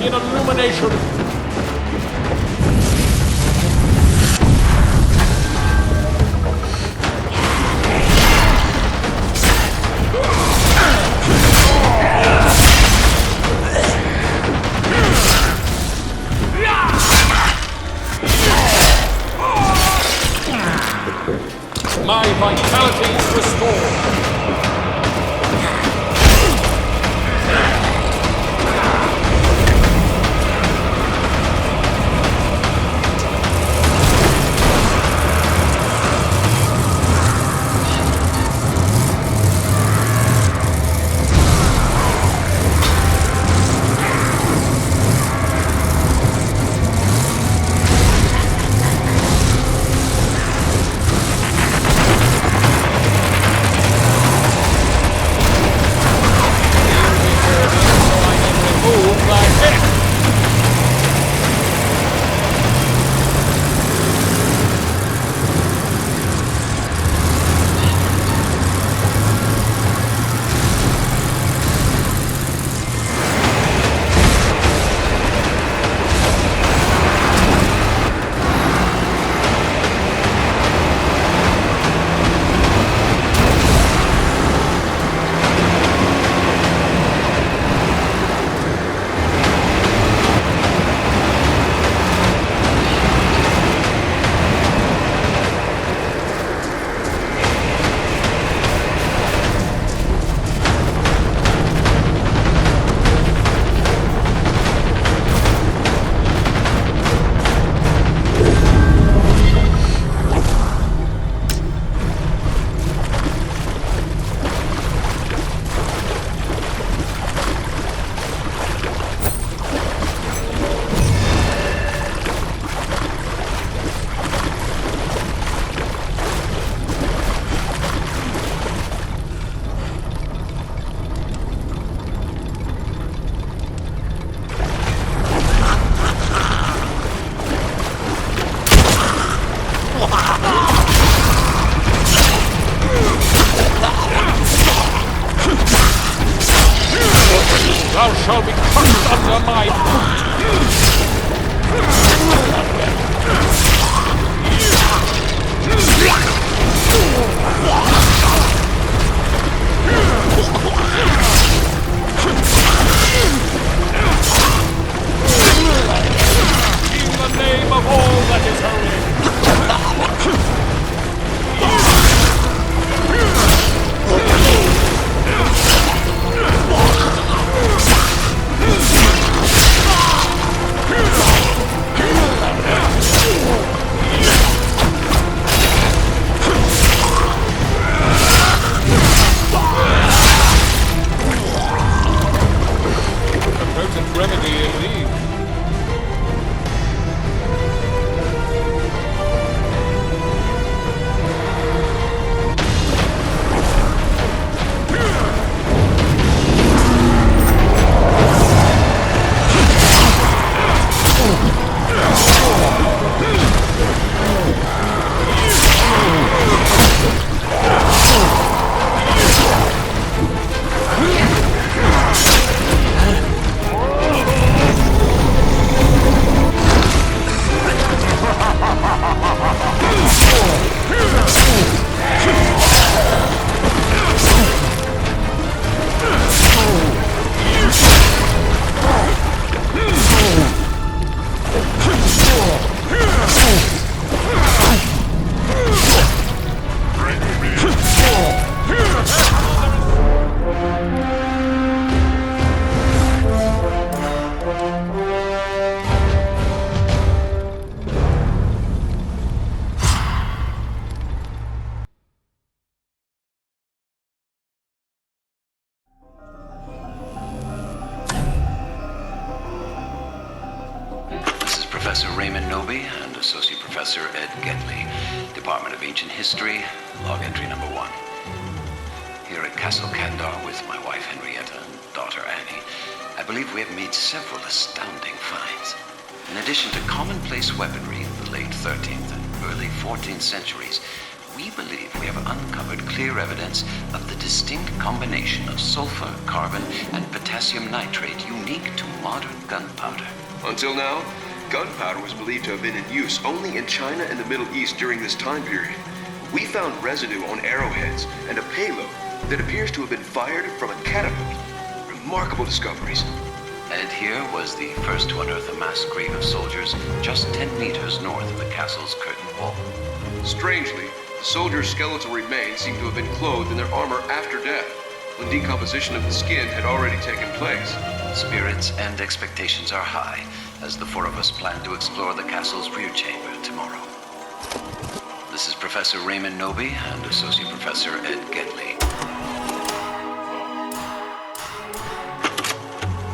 in illumination. My vitality is restored. Thou shalt be crushed under my in the name of all that is holy. Remedy indeed. Professor Raymond Noby and Associate Professor Ed Getley, Department of Ancient History, log entry number 1. Here at Castle Kandar with my wife Henrietta and daughter Annie, I believe we have made several astounding finds. In addition to commonplace weaponry of the late 13th and early 14th centuries, we believe we have uncovered clear evidence of the distinct combination of sulfur, carbon, and potassium nitrate unique to modern gunpowder. Until now, gunpowder was believed to have been in use only in China and the Middle East during this time period. We found residue on arrowheads and a payload that appears to have been fired from a catapult. Remarkable discoveries. Ed here was the first to unearth a mass grave of soldiers just 10 meters north of the castle's curtain wall. Strangely, the soldiers' skeletal remains seem to have been clothed in their armor after death, when decomposition of the skin had already taken place. Spirits and expectations are high, as the four of us plan to explore the castle's rear chamber tomorrow. This is Professor Raymond Noby and Associate Professor Ed Gedley.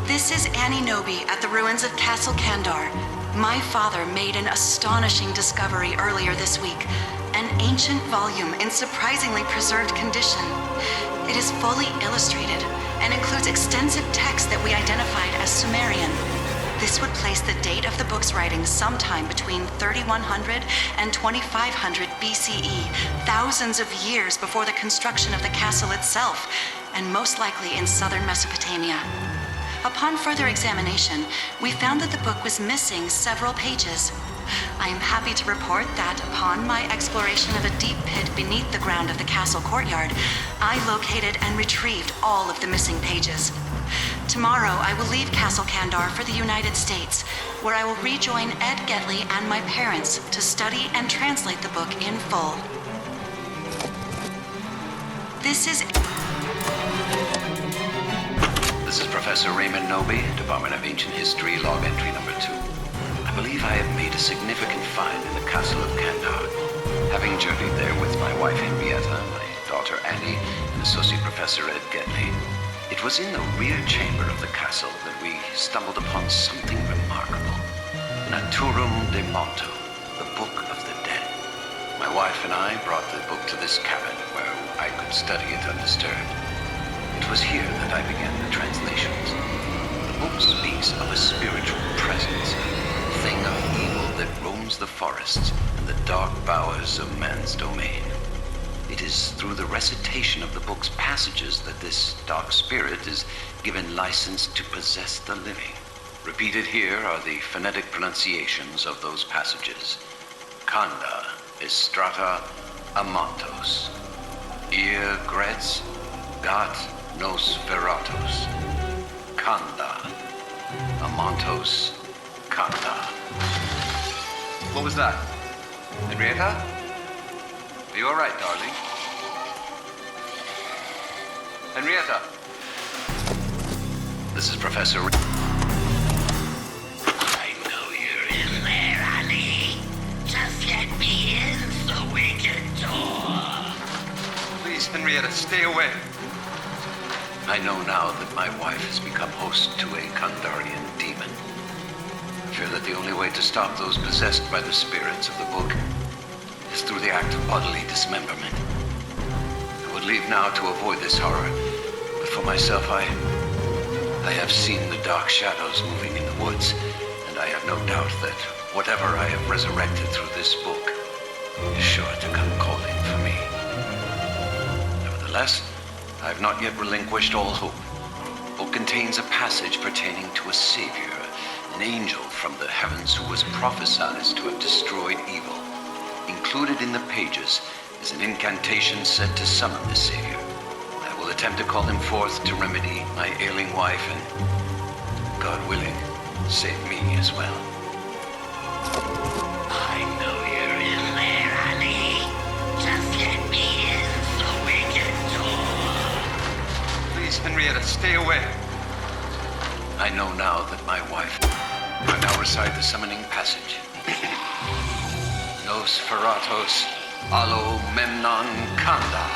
This is Annie Noby at the ruins of Castle Kandar. My father made an astonishing discovery earlier this week. An ancient volume in surprisingly preserved condition. It is fully illustrated and includes extensive text that we identified as Sumerian. This would place the date of the book's writing sometime between 3100 and 2500 BCE, thousands of years before the construction of the castle itself, and most likely in southern Mesopotamia. Upon further examination, we found that the book was missing several pages. I am happy to report that upon my exploration of a deep pit beneath the ground of the castle courtyard, I located and retrieved all of the missing pages. Tomorrow, I will leave Castle Kandar for the United States, where I will rejoin Ed Gedley and my parents to study and translate the book in full. This is Professor Raymond Noby, Department of Ancient History, log entry number 2. I believe I have made a significant find in the Castle of Kandar. Having journeyed there with my wife Henrietta, my daughter Annie, and Associate Professor Ed Gedley, it was in the rear chamber of the castle that we stumbled upon something remarkable. Naturum de Monto, the Book of the Dead. My wife and I brought the book to this cabin where I could study it undisturbed. It was here that I began the translations. The book speaks of a spiritual presence, a thing of evil that roams the forests and the dark bowers of man's domain. It is through the recitation of the book's passages that this dark spirit is given license to possess the living. Repeated here are the phonetic pronunciations of those passages. Kanda Estrata Amantos. Ir Gretz Gat Nos Veratos. Kanda. Amantos. Kanda. What was that? Henrietta? Are you all right, darling? Henrietta? This is Professor... I know you're in there, honey. Just let me in so we can talk. Please, Henrietta, stay away. I know now that my wife has become host to a Kandarian demon. I fear that the only way to stop those possessed by the spirits of the book is through the act of bodily dismemberment. I would leave now to avoid this horror, but for myself, I have seen the dark shadows moving in the woods, and I have no doubt that whatever I have resurrected through this book is sure to come calling for me. Nevertheless, I have not yet relinquished all hope. The book contains a passage pertaining to a savior, an angel from the heavens who was prophesied to have destroyed evil. Included in the pages is an incantation said to summon the savior. I will attempt to call him forth to remedy my ailing wife and, God willing, save me as well. I know you're in there, honey. Just let me in so we can talk. Please, Henrietta, stay away. I know now that my wife... I now recite the summoning passage. Nos Feratos Alo Memnon Kanda.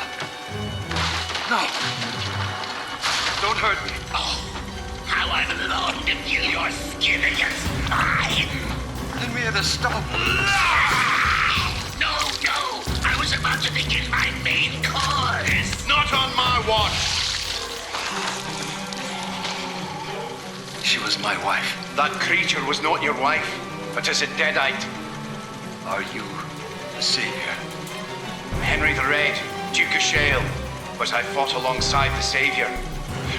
No! Don't hurt me. Oh, how I've longed to feel your skin against mine. Henrietta, stop. No, I was about to begin my main course. Not on my watch! She was my wife. That creature was not your wife, but is a deadite. Are you the savior? Henry the Red, Duke of Shale, but I fought alongside the Savior.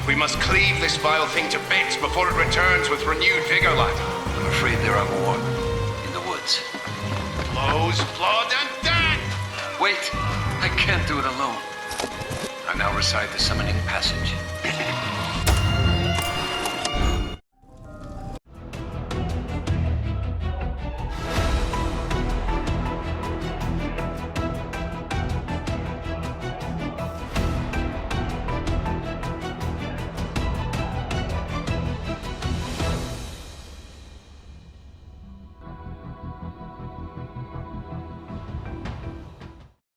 We must cleave this vile thing to bits before it returns with renewed vigor, lad. I'm afraid there are more in the woods. Blows, blood, and death! Wait! I can't do it alone. I now recite the summoning passage.